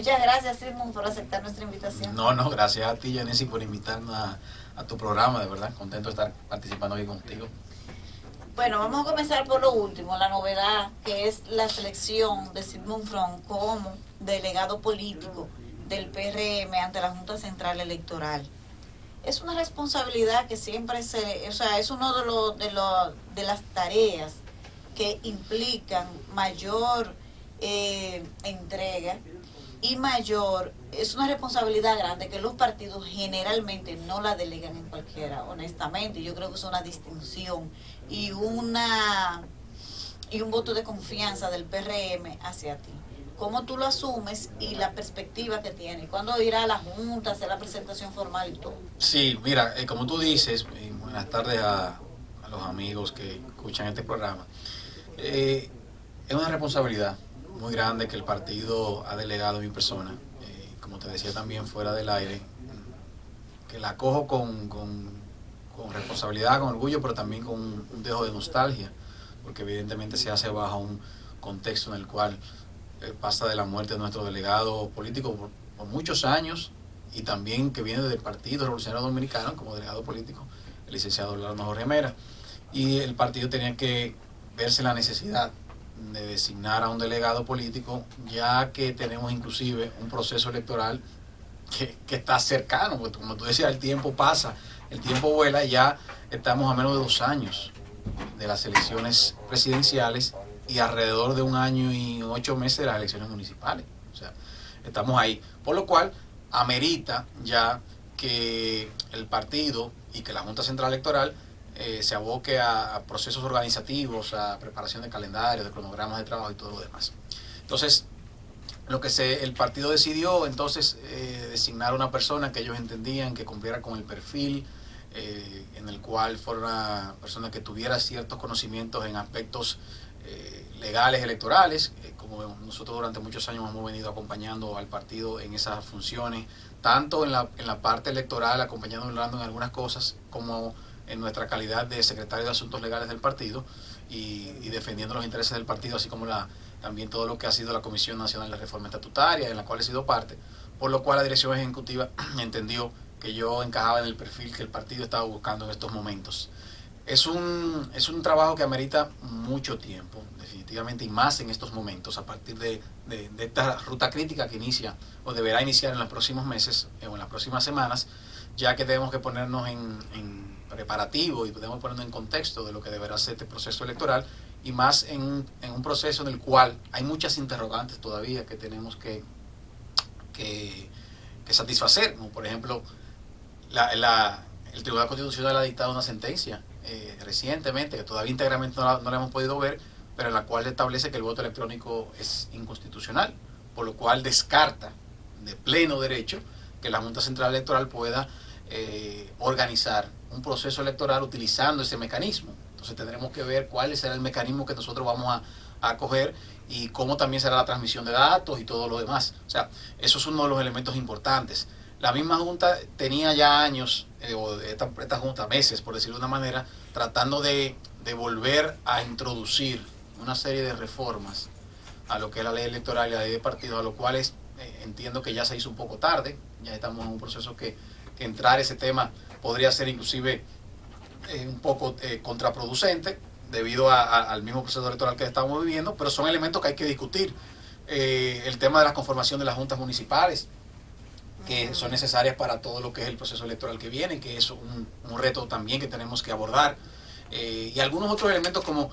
Muchas gracias, Sigmund, por aceptar nuestra invitación. No, gracias a ti, Yanesi, por invitarnos a tu programa, de verdad. Contento de estar participando aquí contigo. Bueno, vamos a comenzar por lo último, la novedad, que es la selección de Sigmund Freud como delegado político del PRM ante la Junta Central Electoral. Es una responsabilidad que siempre es uno de las tareas que implican mayor entrega y es una responsabilidad grande que los partidos generalmente no la delegan en cualquiera, honestamente. Yo creo que es una distinción y un voto de confianza del PRM hacia ti. ¿Cómo tú lo asumes y la perspectiva que tiene? ¿Cuándo irá a la Junta, hacer la presentación formal y todo? Sí, mira, como tú dices, buenas tardes a los amigos que escuchan este programa. Es una responsabilidad muy grande que el partido ha delegado en mi persona. Como te decía también fuera del aire, que la cojo con responsabilidad, con orgullo, pero también con un dejo de nostalgia, porque evidentemente se hace bajo un contexto en el cual pasa de la muerte de nuestro delegado político por muchos años, y también que viene del Partido Revolucionario Dominicano como delegado político, el licenciado Orlando Jorge Mera, y el partido tenía que verse la necesidad de designar a un delegado político, ya que tenemos inclusive un proceso electoral que está cercano, porque como tú decías, el tiempo pasa, el tiempo vuela, y ya estamos a menos de 2 años de las elecciones presidenciales y alrededor de 1 año y 8 meses de las elecciones municipales. O sea, estamos ahí. Por lo cual, amerita ya que el partido y que la Junta Central Electoral se aboque a procesos organizativos, a preparación de calendarios, de cronogramas de trabajo y todo lo demás. Entonces, el partido decidió entonces designar una persona que ellos entendían que cumpliera con el perfil, en el cual fuera una persona que tuviera ciertos conocimientos en aspectos legales, electorales, como nosotros durante muchos años hemos venido acompañando al partido en esas funciones, tanto en la parte electoral, acompañando en algunas cosas, como en nuestra calidad de secretario de Asuntos Legales del partido y defendiendo los intereses del partido, así como también todo lo que ha sido la Comisión Nacional de Reforma Estatutaria, en la cual he sido parte, por lo cual la dirección ejecutiva entendió que yo encajaba en el perfil que el partido estaba buscando en estos momentos. Es un trabajo que amerita mucho tiempo, definitivamente, y más en estos momentos, a partir de esta ruta crítica que inicia o deberá iniciar en los próximos meses o en las próximas semanas, ya que tenemos que ponernos en preparativo y debemos ponernos en contexto de lo que deberá ser este proceso electoral, y más en un proceso en el cual hay muchas interrogantes todavía que tenemos que satisfacer, como por ejemplo el Tribunal Constitucional ha dictado una sentencia recientemente, que todavía íntegramente no la hemos podido ver, pero en la cual establece que el voto electrónico es inconstitucional, por lo cual descarta de pleno derecho que la Junta Central Electoral pueda organizar un proceso electoral utilizando ese mecanismo. Entonces tendremos que ver cuál será el mecanismo que nosotros vamos a acoger y cómo también será la transmisión de datos y todo lo demás. O sea, eso es uno de los elementos importantes. La misma Junta tenía ya años, esta Junta meses, por decirlo de una manera, tratando de volver a introducir una serie de reformas a lo que es la ley electoral y la ley de partidos, a lo cual entiendo que ya se hizo un poco tarde. Ya estamos en un proceso que entrar ese tema podría ser inclusive un poco contraproducente debido al mismo proceso electoral que estamos viviendo, pero son elementos que hay que discutir. El tema de la conformación de las juntas municipales, que son necesarias para todo lo que es el proceso electoral que viene, que es un reto también que tenemos que abordar, y algunos otros elementos como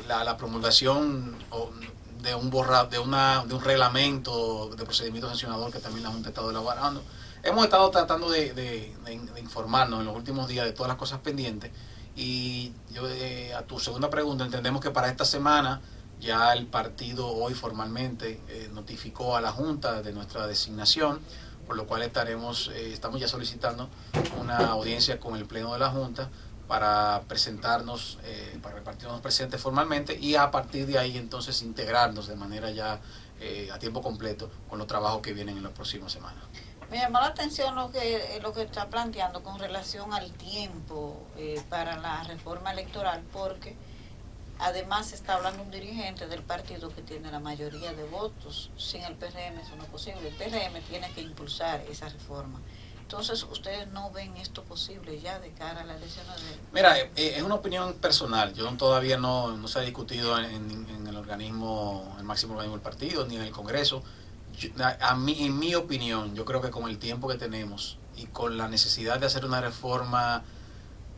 la promulgación de un reglamento de procedimiento sancionador que también la Junta ha estado elaborando. Hemos estado tratando de informarnos en los últimos días de todas las cosas pendientes, y yo, a tu segunda pregunta, entendemos que para esta semana ya el partido hoy formalmente notificó a la Junta de nuestra designación, por lo cual estamos ya solicitando una audiencia con el Pleno de la Junta para presentarnos, para repartirnos presentes formalmente, y a partir de ahí entonces integrarnos de manera ya a tiempo completo con los trabajos que vienen en las próximas semanas. Me llamó la atención lo que está planteando con relación al tiempo para la reforma electoral, porque Además, está hablando un dirigente del partido que tiene la mayoría de votos. Sin el PRM eso no es posible. El PRM tiene que impulsar esa reforma. Entonces, ¿ustedes no ven esto posible ya de cara a la elección de...? Mira, es una opinión personal. Yo todavía no se ha discutido en el organismo, el máximo organismo del partido, ni en el Congreso. En mi opinión, yo creo que con el tiempo que tenemos y con la necesidad de hacer una reforma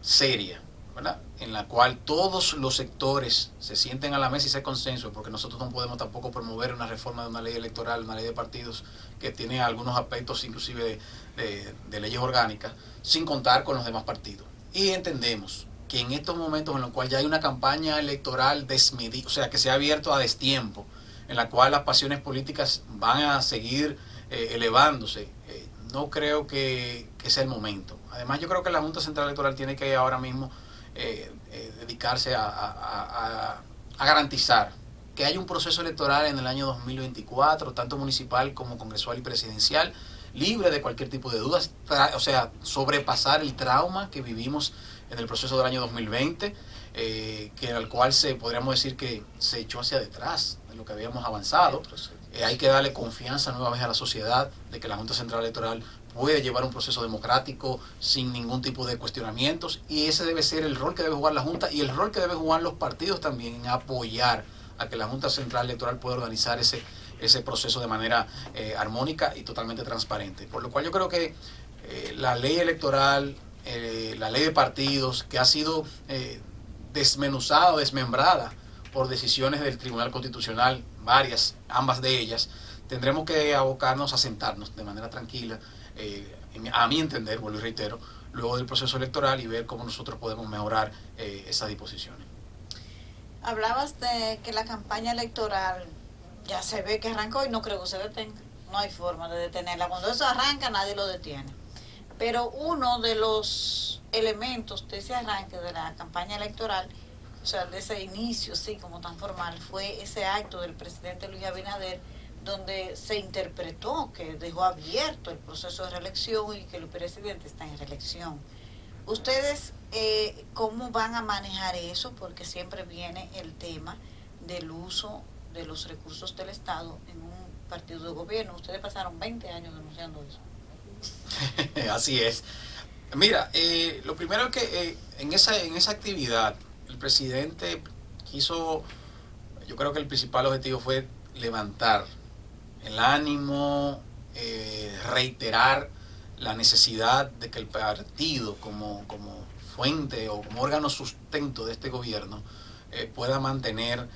seria, ¿verdad?, en la cual todos los sectores se sienten a la mesa y se consenso, porque nosotros no podemos tampoco promover una reforma de una ley electoral, una ley de partidos que tiene algunos aspectos inclusive de leyes orgánicas, sin contar con los demás partidos. Y entendemos que en estos momentos en los cuales ya hay una campaña electoral desmedida, o sea, que se ha abierto a destiempo, en la cual las pasiones políticas van a seguir elevándose, no creo que sea el momento. Además, yo creo que la Junta Central Electoral tiene que ahora mismo dedicarse a garantizar que haya un proceso electoral en el año 2024, tanto municipal como congresual y presidencial, libre de cualquier tipo de dudas, o sea, sobrepasar el trauma que vivimos en el proceso del año 2020, que al cual podríamos decir que se echó hacia detrás de lo que habíamos avanzado. Hay que darle confianza nueva vez a la sociedad de que la Junta Central Electoral puede llevar un proceso democrático sin ningún tipo de cuestionamientos, y ese debe ser el rol que debe jugar la Junta y el rol que deben jugar los partidos también en apoyar a que la Junta Central Electoral pueda organizar ese proceso de manera armónica y totalmente transparente. Por lo cual yo creo que la ley electoral, la ley de partidos, que ha sido desmenuzada o desmembrada por decisiones del Tribunal Constitucional, ambas de ellas, tendremos que abocarnos a sentarnos de manera tranquila, a mi entender, vuelvo y reitero, luego del proceso electoral, y ver cómo nosotros podemos mejorar esas disposiciones. Hablabas de que la campaña electoral ya se ve que arrancó y no creo que se detenga. No hay forma de detenerla. Cuando eso arranca, nadie lo detiene. Pero uno de los elementos de ese arranque de la campaña electoral, o sea, de ese inicio, sí, como tan formal, fue ese acto del presidente Luis Abinader, donde se interpretó que dejó abierto el proceso de reelección y que el presidente está en reelección. ¿Ustedes cómo van a manejar eso? Porque siempre viene el tema del uso de los recursos del Estado en un partido de gobierno. Ustedes pasaron 20 años denunciando eso. Así es. Mira, lo primero es que en esa actividad el presidente quiso, yo creo que el principal objetivo fue levantar el ánimo, reiterar la necesidad de que el partido como fuente o como órgano sustento de este gobierno pueda mantener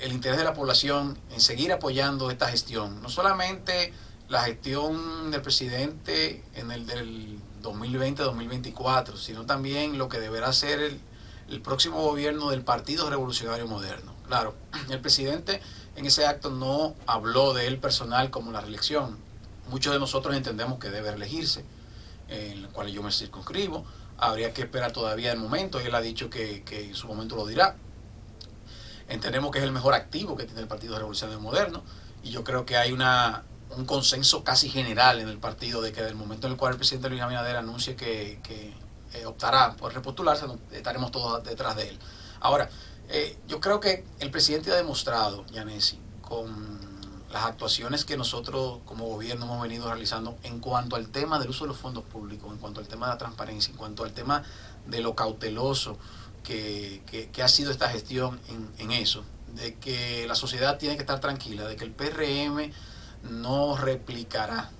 el interés de la población en seguir apoyando esta gestión. No solamente la gestión del presidente en el del 2020-2024, sino también lo que deberá ser el próximo gobierno del Partido Revolucionario Moderno. Claro, el presidente en ese acto no habló de él personal como la reelección. Muchos de nosotros entendemos que debe reelegirse, en el cual yo me circunscribo. Habría que esperar todavía el momento, y él ha dicho que en su momento lo dirá. Entendemos que es el mejor activo que tiene el Partido Revolucionario Moderno, y yo creo que hay un consenso casi general en el partido de que del momento en el cual el presidente Luis Abinader anuncie que optará por repostularse, estaremos todos detrás de él. Ahora, yo creo que el presidente ha demostrado, Yanesi, con las actuaciones que nosotros como gobierno hemos venido realizando en cuanto al tema del uso de los fondos públicos, en cuanto al tema de la transparencia, en cuanto al tema de lo cauteloso que ha sido esta gestión en eso, de que la sociedad tiene que estar tranquila, de que el PRM no replicará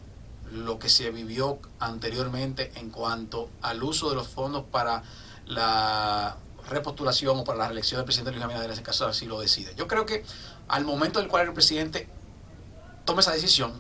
lo que se vivió anteriormente en cuanto al uso de los fondos para la repostulación o para la reelección del presidente Luis Abinader, en ese caso así lo decide. Yo creo que al momento del cual el presidente tome esa decisión,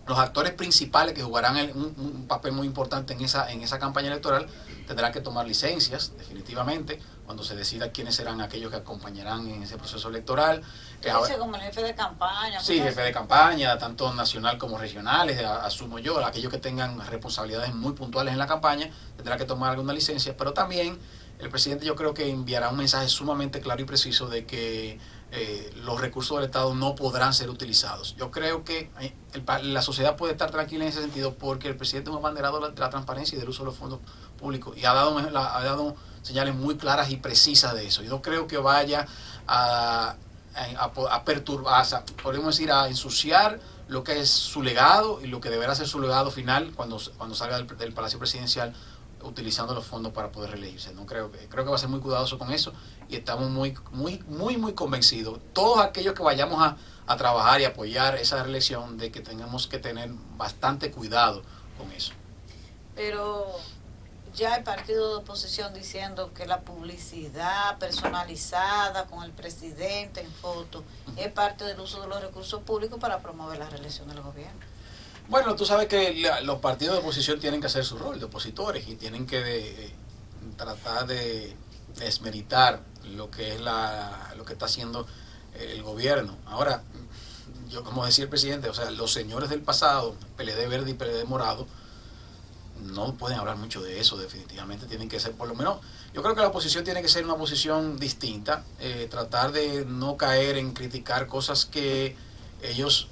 los actores principales que jugarán un papel muy importante en esa campaña electoral tendrán que tomar licencias, definitivamente, cuando se decida quiénes serán aquellos que acompañarán en ese proceso electoral. Dice como el jefe de campaña. Sí, jefe de campaña, tanto nacional como regionales, asumo yo, aquellos que tengan responsabilidades muy puntuales en la campaña, tendrán que tomar alguna licencia, pero también el presidente yo creo que enviará un mensaje sumamente claro y preciso de que los recursos del Estado no podrán ser utilizados. Yo creo que la sociedad puede estar tranquila en ese sentido, porque el presidente es un abanderado de la transparencia y del uso de los fondos públicos, y ha dado señales muy claras y precisas de eso. Yo no creo que vaya a perturbar, podemos decir, a ensuciar lo que es su legado y lo que deberá ser su legado final cuando salga del Palacio Presidencial utilizando los fondos para poder reelegirse. No creo que va a ser muy cuidadoso con eso y estamos muy convencidos, todos aquellos que vayamos a trabajar y apoyar esa reelección, de que tenemos que tener bastante cuidado con eso. Pero ya el partido de oposición diciendo que la publicidad personalizada con el presidente en foto es parte del uso de los recursos públicos para promover la reelección del gobierno. Bueno, tú sabes que los partidos de oposición tienen que hacer su rol de opositores y tienen que tratar de desmeritar lo que es lo que está haciendo el gobierno. Ahora, yo como decía el presidente, o sea, los señores del pasado, PLD verde y PLD morado, no pueden hablar mucho de eso. Definitivamente tienen que ser, por lo menos, yo creo que la oposición tiene que ser una oposición distinta, tratar de no caer en criticar cosas que ellos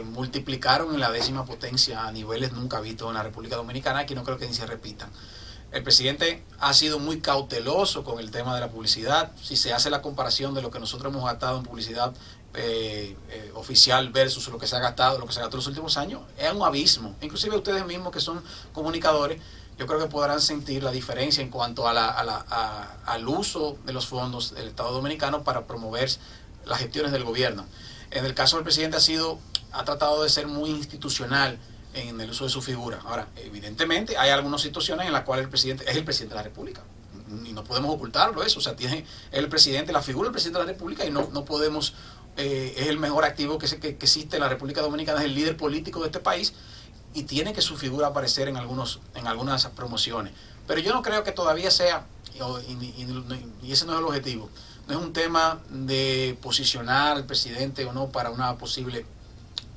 multiplicaron en la 10ª potencia a niveles nunca vistos en la República Dominicana, que no creo que ni se repitan. El presidente ha sido muy cauteloso con el tema de la publicidad. Si se hace la comparación de lo que nosotros hemos gastado en publicidad oficial versus lo que se ha gastado en los últimos años, es un abismo. Inclusive ustedes mismos que son comunicadores, yo creo que podrán sentir la diferencia en cuanto al uso de los fondos del Estado Dominicano para promover las gestiones del gobierno. En el caso del presidente ha tratado de ser muy institucional en el uso de su figura. Ahora, evidentemente hay algunas situaciones en las cuales el presidente es el presidente de la República y no podemos ocultarlo eso. O sea, tiene el presidente, la figura del presidente de la República, y no podemos, es el mejor activo que existe en la República Dominicana, es el líder político de este país y tiene que su figura aparecer en algunas promociones. Pero yo no creo que todavía sea, y ese no es el objetivo, no es un tema de posicionar al presidente o no para una posible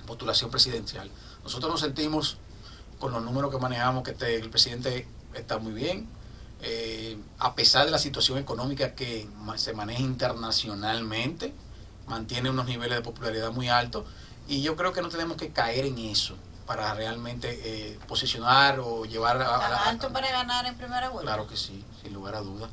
postulación presidencial. Nosotros nos sentimos, con los números que manejamos, que el presidente está muy bien, a pesar de la situación económica que se maneja internacionalmente, mantiene unos niveles de popularidad muy altos, y yo creo que no tenemos que caer en eso para realmente posicionar o llevar ¿Está alto para ganar en primera vuelta? Claro que sí, sin lugar a dudas,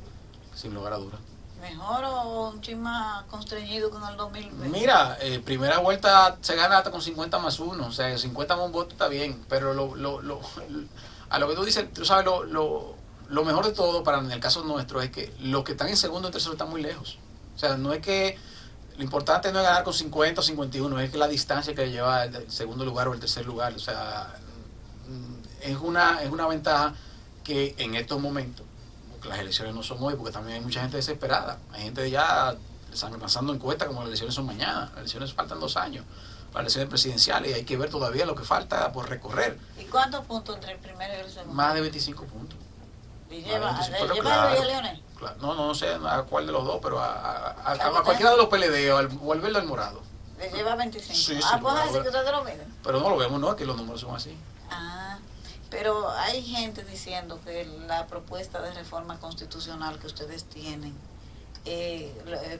sin lugar a dudas. ¿Mejor o un chin más constreñido con el 2020? Mira, primera vuelta se gana hasta con 50+1, o sea, 50 más un voto está bien, pero a lo que tú dices, tú sabes, lo mejor de todo para en el caso nuestro es que los que están en segundo y tercero están muy lejos. O sea, no es que lo importante no es ganar con 50 o 51, es que la distancia que lleva el segundo lugar o el tercer lugar. O sea, es una ventaja que en estos momentos, las elecciones no son hoy, porque también hay mucha gente desesperada. Hay gente ya están pasando encuestas como las elecciones son mañana. Las elecciones faltan 2 años para las elecciones presidenciales y hay que ver todavía lo que falta por recorrer. ¿Y cuántos puntos entre el primero y el segundo? Más de 25 puntos. ¿Y lleva claro, a Leonel? Claro, no sé a cuál de los dos, pero a cualquiera de los PLD o al verde o al morado. Le lleva 25. Sí, Pues así que ustedes lo miden. Pero no lo vemos, ¿no? Que los números son así. Pero hay gente diciendo que la propuesta de reforma constitucional que ustedes tienen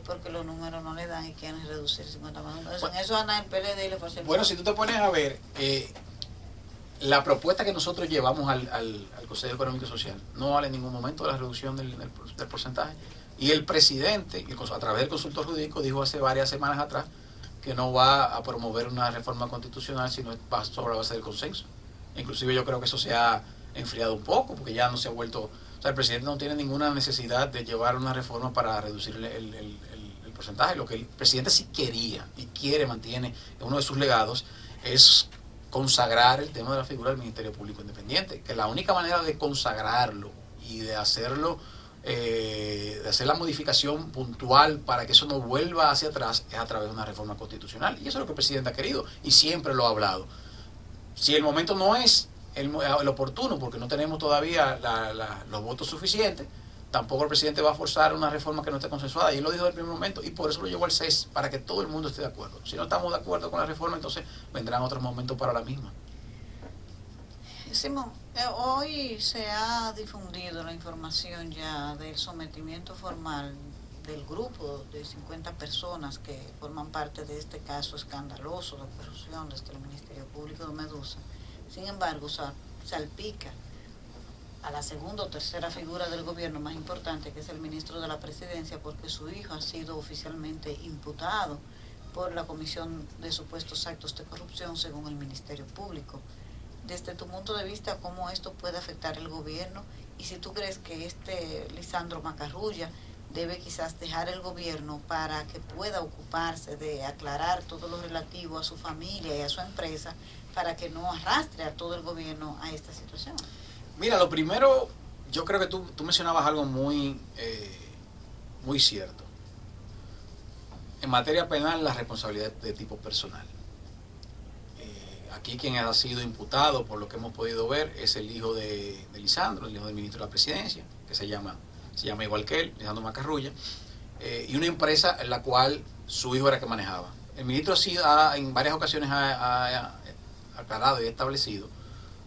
porque los números no le dan y quieren reducir 50 más 1. Bueno, en eso anda el PLD y le fuerza el Bueno, si tú te pones a ver, la propuesta que nosotros llevamos al Consejo Económico y Social no vale en ningún momento la reducción del porcentaje. Y el presidente, a través del consultor jurídico, dijo hace varias semanas atrás que no va a promover una reforma constitucional, sino va sobre la base del consenso. Inclusive yo creo que eso se ha enfriado un poco, porque ya no se ha vuelto... O sea, el presidente no tiene ninguna necesidad de llevar una reforma para reducir el porcentaje. Lo que el presidente sí quería y mantiene, uno de sus legados, es consagrar el tema de la figura del Ministerio Público Independiente, que la única manera de consagrarlo y de hacerlo, de hacer la modificación puntual para que eso no vuelva hacia atrás, es a través de una reforma constitucional. Y eso es lo que el presidente ha querido y siempre lo ha hablado. Si el momento no es el oportuno, porque no tenemos todavía los votos suficientes, tampoco el presidente va a forzar una reforma que no esté consensuada, y él lo dijo desde el primer momento, y por eso lo llevó al CES, para que todo el mundo esté de acuerdo. Si no estamos de acuerdo con la reforma, entonces vendrán otros momentos para la misma. Simón, hoy se ha difundido la información ya del sometimiento formal del grupo de 50 personas que forman parte de este caso escandaloso de corrupción desde el Ministerio Público de Medusa. Sin embargo, salpica a la segunda o tercera figura del gobierno más importante, que es el ministro de la Presidencia, porque su hijo ha sido oficialmente imputado por la Comisión de Supuestos Actos de Corrupción, según el Ministerio Público. Desde tu punto de vista, ¿cómo esto puede afectar el gobierno? Y si tú crees que Lisandro Macarrulla debe quizás dejar el gobierno para que pueda ocuparse de aclarar todo lo relativo a su familia y a su empresa, para que no arrastre a todo el gobierno a esta situación. Mira, lo primero, yo creo que tú mencionabas algo muy cierto. En materia penal, la responsabilidad de tipo personal. Aquí quien ha sido imputado, por lo que hemos podido ver, es el hijo de Lisandro, el hijo del ministro de la Presidencia, que se llama igual que él, Lisandro Macarrulla, y una empresa en la cual su hijo era el que manejaba. El ministro sí en varias ocasiones ha aclarado y establecido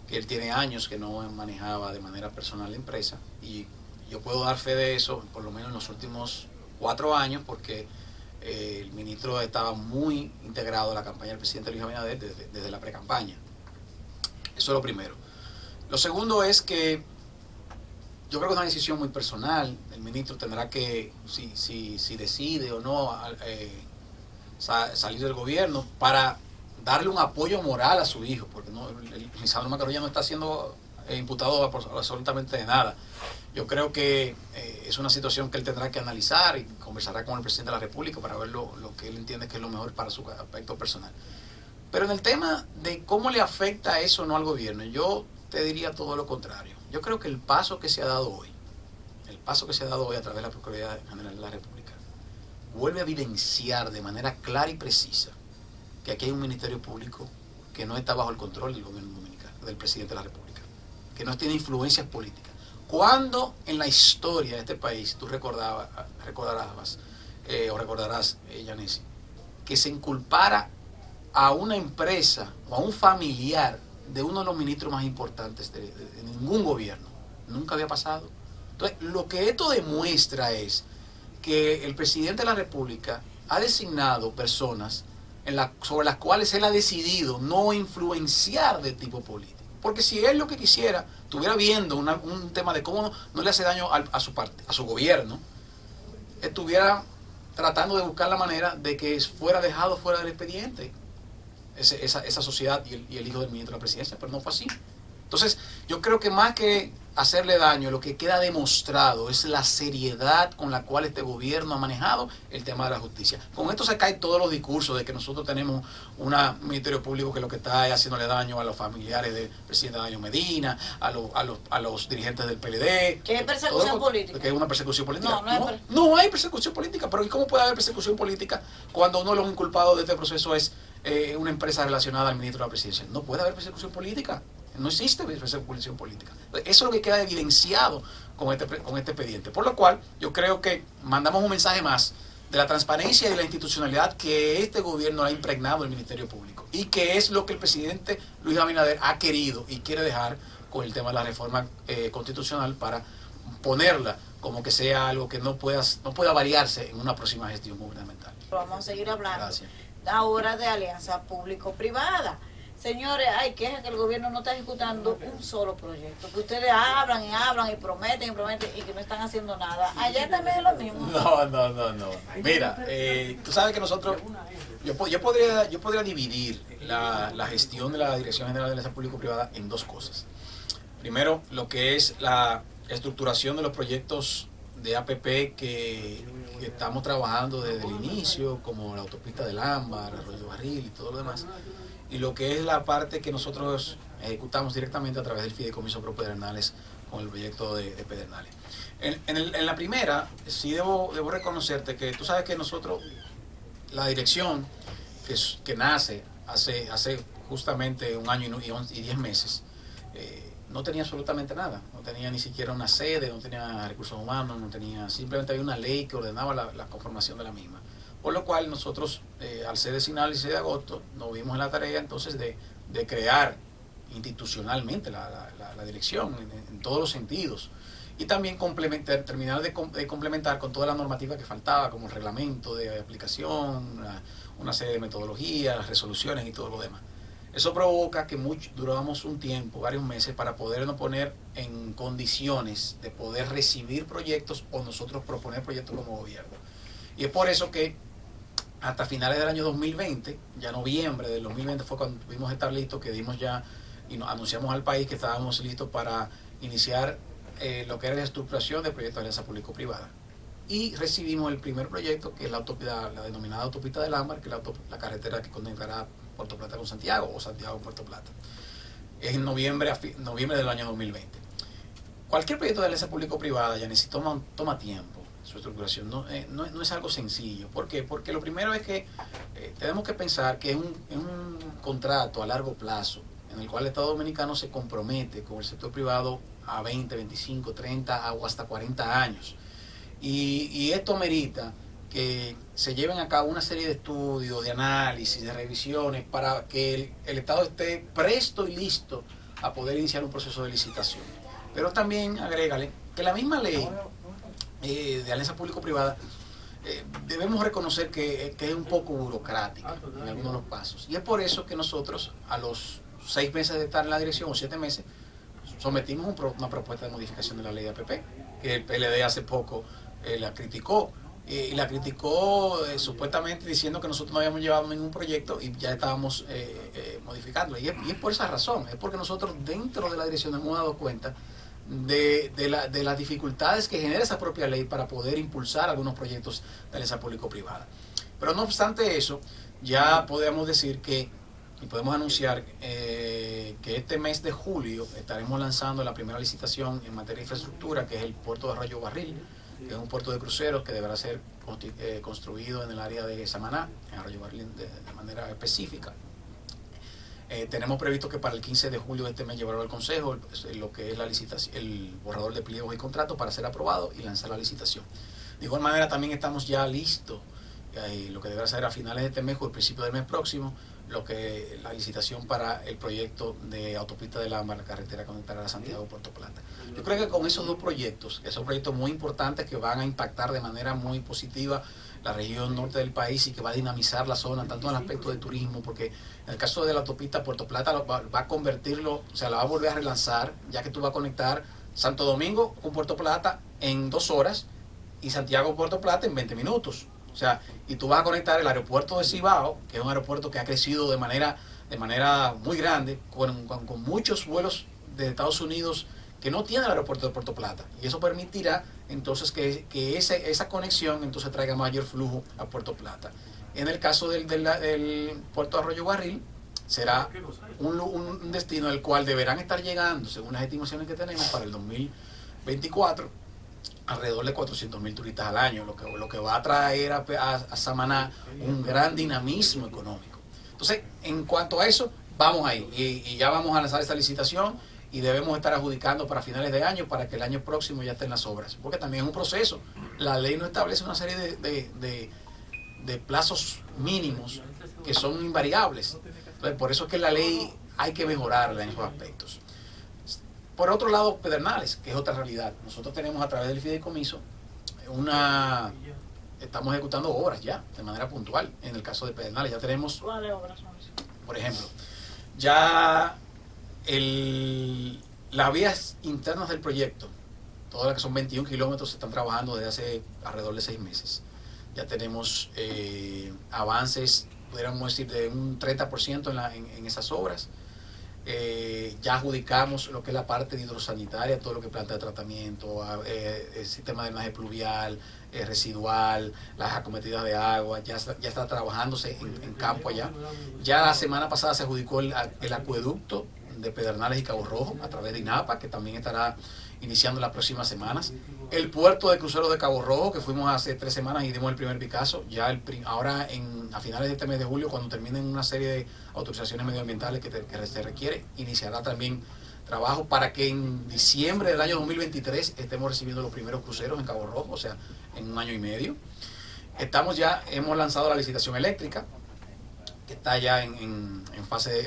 que él tiene años que no manejaba de manera personal la empresa, y yo puedo dar fe de eso, por lo menos en los últimos 4 años, porque el ministro estaba muy integrado a la campaña del presidente Luis Abinader desde la pre-campaña. Eso es lo primero. Lo segundo es que yo creo que es una decisión muy personal. El ministro tendrá que, si decide o no salir del gobierno, para darle un apoyo moral a su hijo, porque Lisandro Macarrulla no está siendo imputado por absolutamente de nada. Yo creo que es una situación que él tendrá que analizar y conversará con el presidente de la República para ver lo que él entiende que es lo mejor para su aspecto personal. Pero en el tema de cómo le afecta eso o no al gobierno, yo te diría todo lo contrario. Yo creo que el paso que se ha dado hoy a través de la Procuraduría General de la República, vuelve a evidenciar de manera clara y precisa que aquí hay un Ministerio Público que no está bajo el control del gobierno dominicano, del presidente de la República, que no tiene influencias políticas. Cuando en la historia de este país, tú recordarás, Yanesi, que se inculpara a una empresa o a un familiar de uno de los ministros más importantes de ningún gobierno? Nunca había pasado. Entonces, lo que esto demuestra es que el presidente de la República ha designado personas sobre las cuales él ha decidido no influenciar de tipo político. Porque si él lo que quisiera, estuviera viendo un tema de cómo no le hace daño a su gobierno, estuviera tratando de buscar la manera de que fuera dejado fuera del expediente esa sociedad y el hijo del ministro de la Presidencia, pero no fue así. Entonces, yo creo que más que hacerle daño, lo que queda demostrado es la seriedad con la cual este gobierno ha manejado el tema de la justicia. Con esto se caen todos los discursos de que nosotros tenemos un Ministerio Público que lo que está es haciéndole daño a los familiares del presidente Danilo Medina, a los dirigentes del PLD. ¿Que es persecución política? Que es una persecución política. No hay persecución política. Pero ¿y cómo puede haber persecución política cuando uno de los inculpados de este proceso es una empresa relacionada al ministro de la Presidencia? No puede haber persecución política. No existe persecución política. Eso es lo que queda evidenciado con este expediente. Por lo cual, yo creo que mandamos un mensaje más de la transparencia y de la institucionalidad que este gobierno ha impregnado el Ministerio Público, y que es lo que el presidente Luis Abinader ha querido y quiere dejar con el tema de la reforma constitucional, para ponerla como que sea algo que no pueda variarse en una próxima gestión gubernamental. Vamos a seguir hablando. Gracias. Ahora de alianza público-privada. Señores, hay quejas que el gobierno no está ejecutando un solo proyecto, que ustedes hablan y prometen y que no están haciendo nada. Allá también es lo mismo. No. Mira, tú sabes que nosotros, yo podría dividir la gestión de la Dirección General de Alianza Público-Privada en dos cosas. Primero, lo que es la estructuración de los proyectos de APP que estamos trabajando desde el inicio, como la autopista del Ámbar, Arroyo Barril y todo lo demás. Y lo que es la parte que nosotros ejecutamos directamente a través del Fideicomiso Pro Pedernales con el proyecto de Pedernales. En la primera, sí debo reconocerte que tú sabes que nosotros, la dirección que nace hace justamente 1 año y 10 meses, no tenía absolutamente nada. No tenía ni siquiera una sede, no tenía recursos humanos, simplemente había una ley que ordenaba la conformación de la misma. Por lo cual nosotros, al ser designado el 16 de agosto, nos vimos en la tarea entonces de crear institucionalmente la dirección en todos los sentidos. Y también terminar de complementar con toda la normativa que faltaba, como el reglamento de aplicación, una serie de metodologías, resoluciones y todo lo demás. Eso provoca que duramos un tiempo, varios meses, para podernos poner en condiciones de poder recibir proyectos o nosotros proponer proyectos como gobierno. Y es por eso que hasta finales del año 2020, ya noviembre del 2020 fue cuando tuvimos estar listos, que dimos ya y nos anunciamos al país que estábamos listos para iniciar lo que era la estructuración de proyectos de alianza público-privada. Y recibimos el primer proyecto, que es la denominada autopista del Ámbar, que es la carretera que conectará Puerto Plata con Santiago o Santiago con Puerto Plata. Es en noviembre del año 2020. Cualquier proyecto de alianza público-privada, ya toma tiempo. Su estructuración no es algo sencillo. ¿Por qué? Porque lo primero es que tenemos que pensar que es un contrato a largo plazo en el cual el Estado Dominicano se compromete con el sector privado a 20, 25, 30 o hasta 40 años. Y esto merita que se lleven a cabo una serie de estudios, de análisis, de revisiones para que el Estado esté presto y listo a poder iniciar un proceso de licitación. Pero también agrégale que la misma ley de alianza público-privada debemos reconocer que es un poco burocrática en algunos de los pasos. Y es por eso que nosotros, a los 6 meses de estar en la dirección, o 7 meses, sometimos una propuesta de modificación de la ley de APP, que el PLD hace poco la criticó. Y la criticó supuestamente diciendo que nosotros no habíamos llevado ningún proyecto y ya estábamos modificándolo. Y es por esa razón, es porque nosotros dentro de la dirección nos hemos dado cuenta de las dificultades que genera esa propia ley para poder impulsar algunos proyectos de alianza público-privada. Pero no obstante eso, ya podemos decir que, y podemos anunciar que este mes de julio estaremos lanzando la primera licitación en materia de infraestructura, que es el puerto de Arroyo Barril, que es un puerto de cruceros que deberá ser construido en el área de Samaná, en Arroyo Barril de manera específica. Tenemos previsto que para el 15 de julio de este mes llevarlo al Consejo lo que es la licitación, el borrador de pliegos y contratos para ser aprobado y lanzar la licitación. De igual manera también estamos ya listos, lo que deberá ser a finales de este mes o el principio del mes próximo, la licitación para el proyecto de autopista del Ámbar, la carretera conectará a Santiago Puerto Plata. Yo creo que con esos dos proyectos, que son proyectos muy importantes que van a impactar de manera muy positiva la región norte del país y que va a dinamizar la zona, tanto en el aspecto de turismo, porque en el caso de la autopista Puerto Plata va a convertirlo, o sea, la va a volver a relanzar, ya que tú vas a conectar Santo Domingo con Puerto Plata en 2 horas y Santiago Puerto Plata en 20 minutos. O sea, y tú vas a conectar el aeropuerto de Cibao, que es un aeropuerto que ha crecido de manera muy grande, con muchos vuelos de Estados Unidos que no tiene el aeropuerto de Puerto Plata. Y eso permitirá entonces que esa conexión entonces traiga mayor flujo a Puerto Plata. En el caso del puerto de Arroyo Barril, será un destino al cual deberán estar llegando, según las estimaciones que tenemos para el 2024, alrededor de 400.000 turistas al año, lo que va a traer a Samaná un gran dinamismo económico. Entonces, en cuanto a eso, vamos ahí y ya vamos a lanzar esta licitación y debemos estar adjudicando para finales de año para que el año próximo ya estén las obras, porque también es un proceso. La ley no establece una serie de plazos mínimos que son invariables. Entonces, por eso es que la ley hay que mejorarla en esos aspectos. Por otro lado, Pedernales, que es otra realidad. Nosotros tenemos a través del fideicomiso estamos ejecutando obras ya, de manera puntual. En el caso de Pedernales ya tenemos... ¿Cuáles obras son? Por ejemplo, ya las vías internas del proyecto, todas las que son 21 kilómetros, se están trabajando desde hace alrededor de 6 meses. Ya tenemos avances, pudiéramos decir, de un 30% en esas obras. Ya adjudicamos lo que es la parte de hidrosanitaria, todo lo que es planta de tratamiento, el sistema de drenaje pluvial, residual, las acometidas de agua, ya está trabajándose en campo allá. Ya la semana pasada se adjudicó el acueducto de Pedernales y Cabo Rojo a través de INAPA, que también estará iniciando las próximas semanas. El puerto de cruceros de Cabo Rojo, que fuimos hace 3 semanas y dimos el primer Picasso, ya ahora a finales de este mes de julio, cuando terminen una serie de autorizaciones medioambientales que se requiere, iniciará también trabajo para que en diciembre del año 2023 estemos recibiendo los primeros cruceros en Cabo Rojo, o sea, en 1 año y medio. Hemos lanzado la licitación eléctrica, que está ya en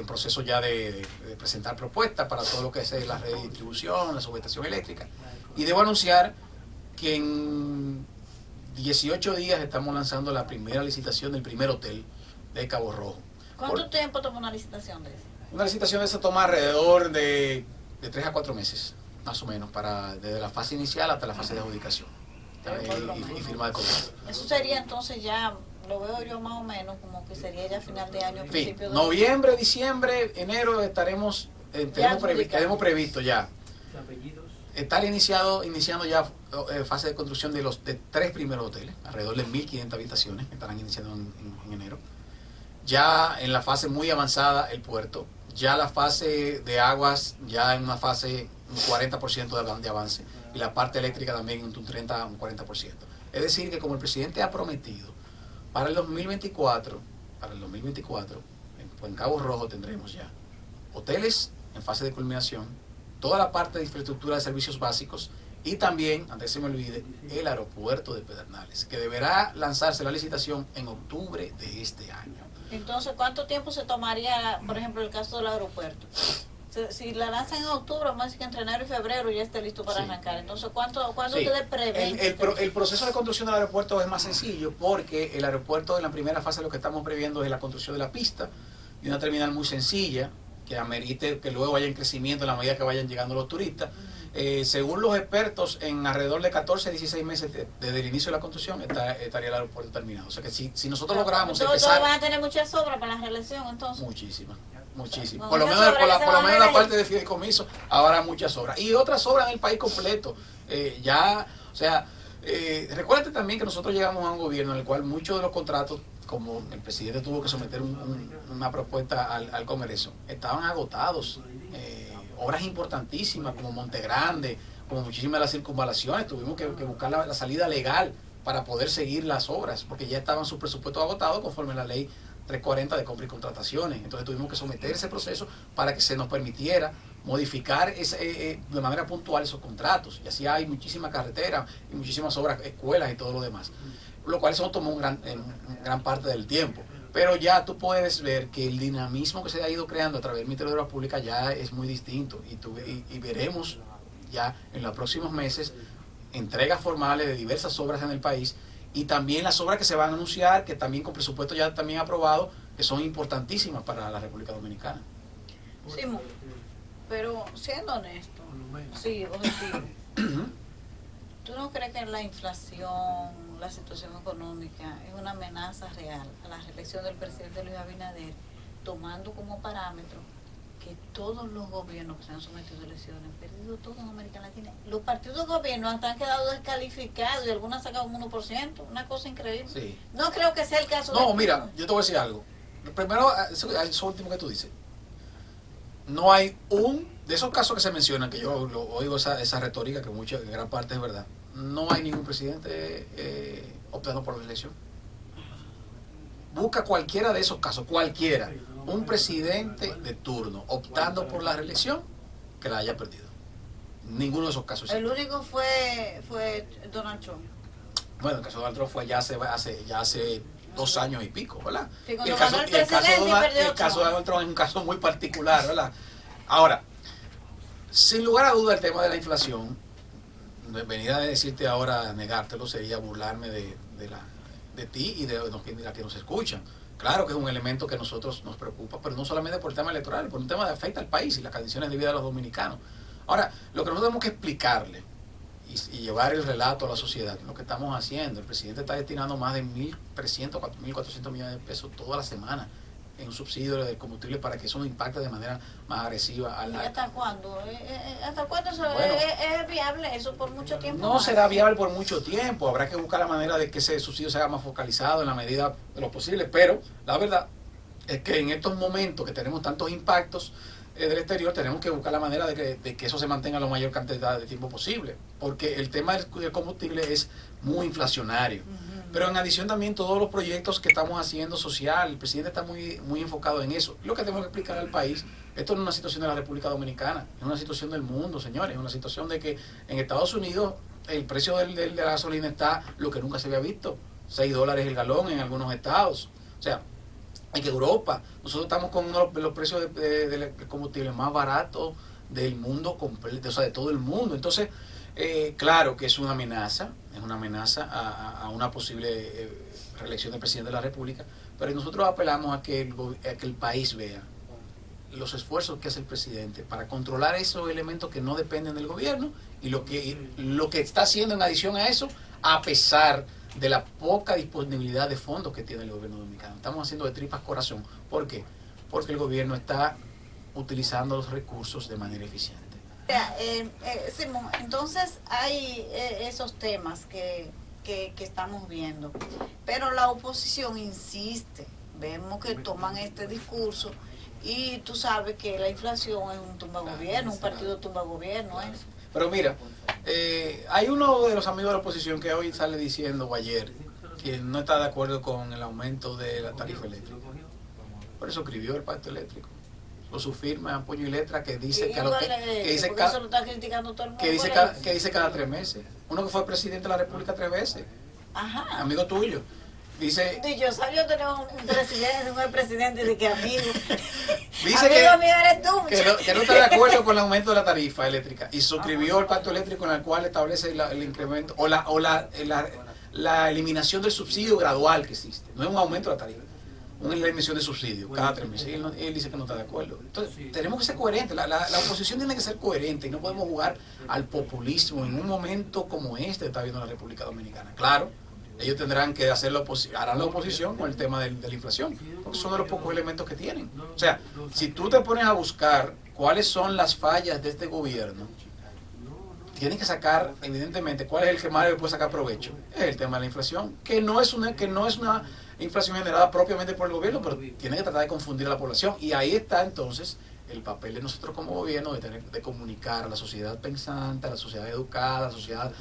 proceso ya de presentar propuestas para todo lo que es la red de distribución, la subestación eléctrica. Y debo anunciar que en 18 días estamos lanzando la primera licitación del primer hotel de Cabo Rojo. ¿Cuánto tiempo toma una licitación de eso? Una licitación de esa toma alrededor de 3 a 4 meses, más o menos, desde la fase inicial hasta la fase de adjudicación y firma de contrato. Eso sería entonces ya, lo veo yo más o menos, como que sería ya final de año, principio de noviembre, diciembre, enero tenemos previsto ya estar iniciando ya fase de construcción de 3 primeros hoteles, alrededor de 1.500 habitaciones que estarán iniciando en enero. Ya en la fase muy avanzada el puerto, ya la fase de aguas, ya en una fase un 40% de avance, y la parte eléctrica también un 30 a un 40%. Es decir, que como el presidente ha prometido, para el 2024, en Cabo Rojo tendremos ya hoteles en fase de culminación, toda la parte de infraestructura de servicios básicos, y también, antes que se me olvide, el aeropuerto de Pedernales, que deberá lanzarse la licitación en octubre de este año. Entonces, ¿cuánto tiempo se tomaría, por ejemplo, el caso del aeropuerto? Si la lanzan en octubre, vamos a decir que entre enero y febrero ya esté listo para arrancar. Entonces, ¿cuándo ustedes prevén? El proceso de construcción del aeropuerto es más sencillo, porque el aeropuerto en la primera fase lo que estamos previendo es la construcción de la pista y una terminal muy sencilla que amerite que luego vaya en crecimiento a la medida que vayan llegando los turistas. Según los expertos, en alrededor de 14 a 16 meses desde el inicio de la construcción estaría el aeropuerto terminado. O sea que si nosotros logramos empezar... van a tener muchas obras para la reelección, entonces. Muchísimas. Bueno, por lo menos la parte de fideicomiso, habrá muchas obras. Y otras obras en el país completo. Recuérdate también que nosotros llegamos a un gobierno en el cual muchos de los contratos, como el presidente tuvo que someter una propuesta al Congreso, estaban agotados. Obras importantísimas como Monte Grande, como muchísimas de las circunvalaciones, tuvimos que buscar la salida legal para poder seguir las obras, porque ya estaban sus presupuestos agotados conforme a la ley 340 de compra y contrataciones. Entonces tuvimos que someter ese proceso para que se nos permitiera modificar de manera puntual esos contratos. Y así hay muchísimas carreteras y muchísimas obras, escuelas y todo lo demás, lo cual eso nos tomó gran parte del tiempo. Pero ya tú puedes ver que el dinamismo que se ha ido creando a través del Ministerio de Obras Públicas ya es muy distinto, y veremos ya en los próximos meses entregas formales de diversas obras en el país, y también las obras que se van a anunciar, que también con presupuesto ya también aprobado, que son importantísimas para la República Dominicana. Sí, pero siendo honesto, sí, objetivo, ¿tú no crees que la inflación, la situación económica es una amenaza real a la reelección del presidente Luis Abinader, tomando como parámetro que todos los gobiernos que se han sometido a elecciones han perdido todo en América Latina? Los partidos de gobierno hasta han quedado descalificados y algunos han sacado un 1%, una cosa increíble. Sí. No creo que sea el caso. No, mira, yo te voy a decir algo. Primero, eso último que tú dices. No hay de esos casos que se mencionan, que yo oigo esa retórica, que en gran parte es verdad, no hay ningún presidente optando por la elección. Busca cualquiera de esos casos, un presidente de turno optando por la reelección que la haya perdido. Ninguno de esos casos. El único fue Donald Trump. Bueno, el caso de Donald Trump fue ya hace 2 años y pico, ¿verdad? Sí, el caso de Donald Trump es un caso muy particular, ¿verdad? Ahora, sin lugar a duda, el tema de la inflación, venir a decirte ahora, negártelo, sería burlarme de ti y de la que nos escuchan. Claro que es un elemento que a nosotros nos preocupa, pero no solamente por el tema electoral, por un tema que afecta al país y las condiciones de vida de los dominicanos. Ahora, lo que nosotros tenemos que explicarle y llevar el relato a la sociedad, lo que estamos haciendo. El presidente está destinando más de 1.300, 1.400 millones de pesos toda la semana en un subsidio de combustible para que eso no impacte de manera más agresiva. ¿Y hasta cuándo? ¿Hasta cuándo es viable eso por mucho tiempo? No será viable por mucho tiempo. Habrá que buscar la manera de que ese subsidio se haga más focalizado en la medida de lo posible. Pero la verdad es que en estos momentos que tenemos tantos impactos del exterior, tenemos que buscar la manera de que eso se mantenga la mayor cantidad de tiempo posible, porque el tema del combustible es muy inflacionario. Pero en adición también todos los proyectos que estamos haciendo social, el presidente está muy enfocado en eso. Lo que tenemos que explicar al país, esto no es una situación de la República Dominicana, es una situación del mundo, señores, es una situación de que en Estados Unidos el precio de la gasolina está lo que nunca se había visto, $6 el galón en algunos estados. O sea, en Europa, nosotros estamos con uno de los precios de combustible más baratos del mundo completo, o sea, de todo el mundo. Entonces, claro que es una amenaza a una posible reelección del presidente de la República, pero nosotros apelamos a que el país vea los esfuerzos que hace el presidente para controlar esos elementos que no dependen del gobierno y lo que está haciendo en adición a eso, a pesar de la poca disponibilidad de fondos que tiene el gobierno dominicano. Estamos haciendo de tripas corazón. ¿Por qué? Porque el gobierno está utilizando los recursos de manera eficiente. Simón, entonces hay esos temas que estamos viendo, pero la oposición insiste, vemos que toman este discurso y tú sabes que la inflación es un tumba gobierno, un partido tumba gobierno. Pero mira, hay uno de los amigos de la oposición que hoy sale diciendo, o ayer, que no está de acuerdo con el aumento de la tarifa eléctrica. Por eso escribió el pacto eléctrico. O su firma en puño y letra que dice que dice cada 3 meses. Uno que fue presidente de la República 3 veces. Ajá. Amigo tuyo. Dice. Yo sabía tener un presidente, un presidente de que amigo. Dice amigo mío eres tú. Que no está de acuerdo con el aumento de la tarifa eléctrica. Y suscribió el pacto eléctrico en el cual establece el incremento o la eliminación del subsidio gradual que existe. No es un aumento de la tarifa. Una emisión de subsidio cada 3 meses. Él dice que no está de acuerdo. Entonces, tenemos que ser coherentes. La oposición tiene que ser coherente y no podemos jugar al populismo en un momento como este que está viendo la República Dominicana. Claro, ellos tendrán que hacer harán la oposición con el tema de la inflación, porque son de los pocos elementos que tienen. O sea, si tú te pones a buscar cuáles son las fallas de este gobierno, tienen que sacar, evidentemente, cuál es el que más le puede sacar provecho. Es el tema de la inflación, que no es una inflación generada propiamente por el gobierno, pero tiene que tratar de confundir a la población. Y ahí está entonces el papel de nosotros como gobierno de comunicar a la sociedad pensante, a la sociedad educada, a la sociedad,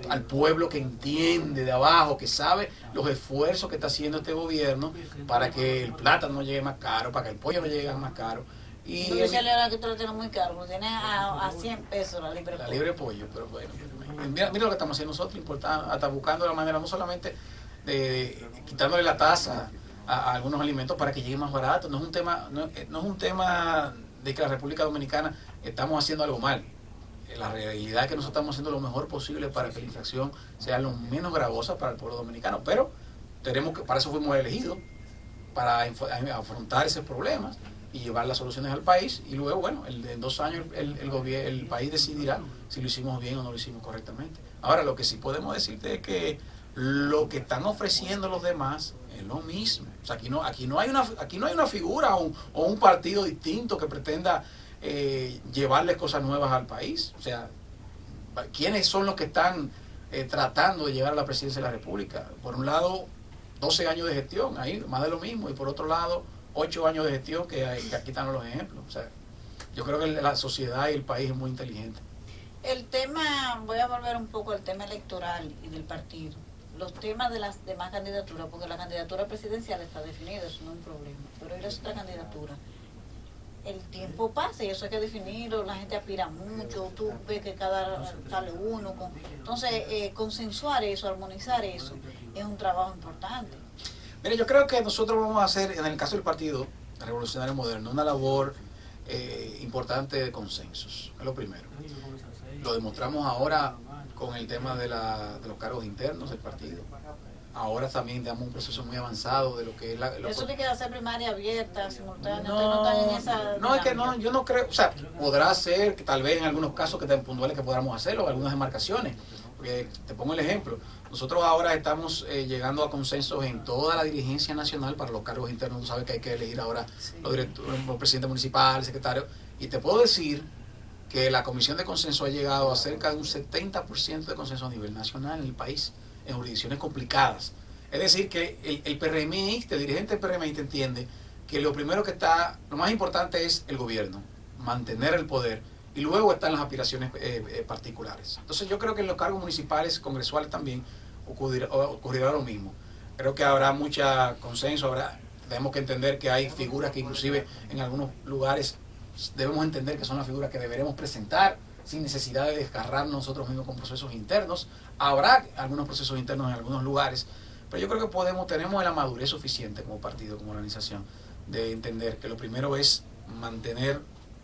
al pueblo que entiende de abajo, que sabe los esfuerzos que está haciendo este gobierno para que el plátano no llegue más caro, para que el pollo no llegue más caro. Y tú dices ahora que tú lo tienes muy caro, lo tienes a 100 pesos la libre pollo. La libre pollo, pero bueno, mira lo que estamos haciendo nosotros, hasta buscando la manera no solamente de quitándole la tasa a algunos alimentos para que llegue más barato. No es un tema de que la República Dominicana estamos haciendo algo mal. La realidad es que nosotros estamos haciendo lo mejor posible para que la inflación sea lo menos gravosa para el pueblo dominicano, pero para eso fuimos elegidos, para afrontar esos problemas y llevar las soluciones al país, y luego, bueno, en 2 años el país decidirá si lo hicimos bien o no lo hicimos correctamente. Ahora, lo que sí podemos decirte es que lo que están ofreciendo los demás es lo mismo. O sea, aquí no hay una figura o un partido distinto que pretenda llevarles cosas nuevas al país. O sea, ¿quiénes son los que están tratando de llegar a la presidencia de la República? Por un lado, 12 años de gestión, ahí más de lo mismo, y por otro lado, 8 años de gestión, que aquí están los ejemplos. O sea, yo creo que la sociedad y el país es muy inteligente. El tema, voy a volver un poco al tema electoral y del partido. Los temas de las demás candidaturas, porque la candidatura presidencial está definida, eso no es un problema, pero hay otra candidatura. El tiempo pasa y eso hay que definirlo, la gente aspira mucho, tú ves que sale uno. Entonces, consensuar eso, armonizar eso, es un trabajo importante. Mire, yo creo que nosotros vamos a hacer, en el caso del Partido Revolucionario Moderno, una labor importante de consensos, es lo primero. Lo demostramos ahora con el tema de los cargos internos del partido. Ahora también tenemos un proceso muy avanzado de lo que es eso tiene que hacer primaria abierta, simultánea. Yo no creo, o sea, podrá ser que tal vez en algunos casos que tan puntuales que podamos hacerlo, algunas demarcaciones. Porque te pongo el ejemplo, nosotros ahora estamos llegando a consensos en toda la dirigencia nacional para los cargos internos. Tú sabes que hay que elegir ahora los presidentes municipales, secretarios, y te puedo decir que la comisión de consenso ha llegado a cerca de un 70% de consenso a nivel nacional en el país, en jurisdicciones complicadas. Es decir, que el PRMista, el dirigente del PRMista entiende que lo más importante es el gobierno, mantener el poder, y luego están las aspiraciones particulares. Entonces yo creo que en los cargos municipales, congresuales también ocurrirá lo mismo. Creo que habrá mucho consenso, tenemos que entender que hay figuras que inclusive en algunos lugares debemos entender que son las figuras que deberemos presentar sin necesidad de desgarrarnos nosotros mismos con procesos internos. Habrá algunos procesos internos en algunos lugares, pero yo creo que tenemos la madurez suficiente como partido, como organización, de entender que lo primero es mantener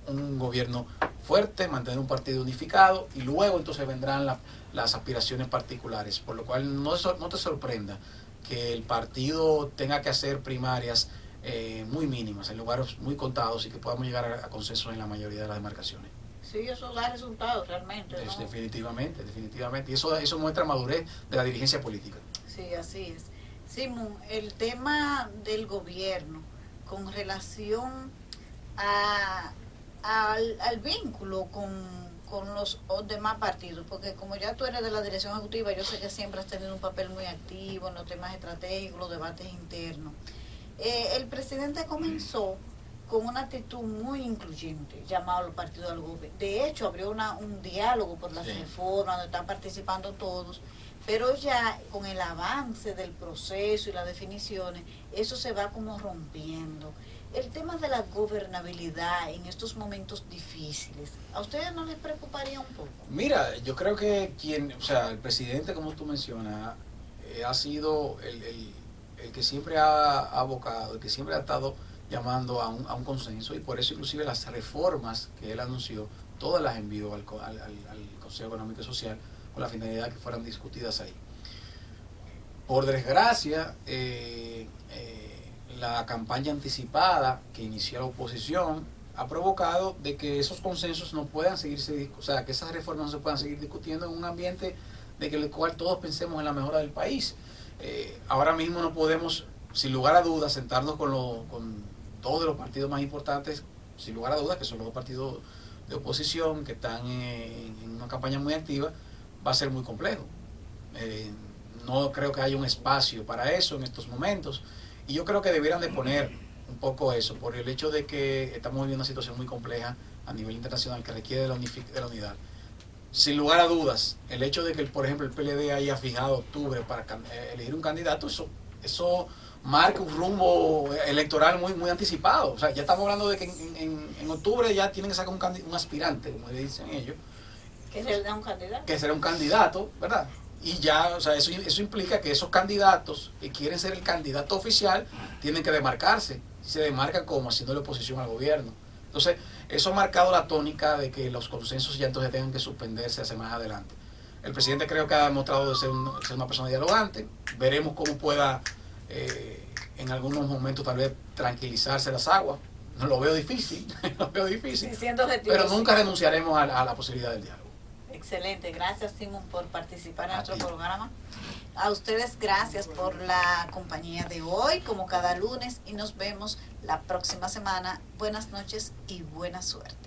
un gobierno fuerte, mantener un partido unificado, y luego entonces vendrán las aspiraciones particulares, por lo cual no te sorprenda que el partido tenga que hacer primarias muy mínimas, en lugares muy contados y que podamos llegar a consensos en la mayoría de las demarcaciones. Sí, eso da resultados realmente, ¿no? Definitivamente, definitivamente. Y eso muestra madurez de la dirigencia política. Sí, así es. Simón, el tema del gobierno con relación al vínculo con los demás partidos, porque como ya tú eres de la dirección ejecutiva, yo sé que siempre has tenido un papel muy activo en los temas estratégicos, los debates internos. El presidente comenzó con una actitud muy incluyente, llamado a los partidos del gobierno. De hecho, abrió un diálogo por las reformas, donde están participando todos, pero ya con el avance del proceso y las definiciones, eso se va como rompiendo. El tema de la gobernabilidad en estos momentos difíciles, ¿a ustedes no les preocuparía un poco? Mira, yo creo que el presidente, como tú mencionas, ha sido el que siempre ha abocado, el que siempre ha estado llamando a un consenso, y por eso inclusive las reformas que él anunció, todas las envió al Consejo Económico y Social con la finalidad que fueran discutidas ahí. Por desgracia, la campaña anticipada que inició la oposición ha provocado de que esos consensos no puedan seguirse, o sea, que esas reformas no se puedan seguir discutiendo en un ambiente de que el cual todos pensemos en la mejora del país. Ahora mismo no podemos, sin lugar a dudas, sentarnos con todos los partidos más importantes, sin lugar a dudas, que son los dos partidos de oposición que están en una campaña muy activa. Va a ser muy complejo. No creo que haya un espacio para eso en estos momentos, y yo creo que debieran de poner un poco eso, por el hecho de que estamos viviendo una situación muy compleja a nivel internacional que requiere de la unidad. Sin lugar a dudas, el hecho de que, por ejemplo, el PLD haya fijado octubre para elegir un candidato, eso marca un rumbo electoral muy anticipado. O sea, ya estamos hablando de que en octubre ya tienen que sacar un aspirante, como le dicen ellos. ¿Que será un candidato? Que será un candidato, ¿verdad? Y ya, o sea, eso implica que esos candidatos que quieren ser el candidato oficial tienen que demarcarse. Se demarcan como haciéndole oposición al gobierno. Entonces, eso ha marcado la tónica de que los consensos ya entonces tengan que suspenderse hacia más adelante. El presidente creo que ha demostrado de ser una persona dialogante. Veremos cómo pueda en algunos momentos tal vez tranquilizarse las aguas. No lo veo difícil, lo veo difícil. Sí, siendo pero nunca renunciaremos a la posibilidad del diálogo. Excelente, gracias Simón por participar en nuestro ti. programa. A ustedes gracias por la compañía de hoy, como cada lunes, y nos vemos la próxima semana. Buenas noches y buena suerte.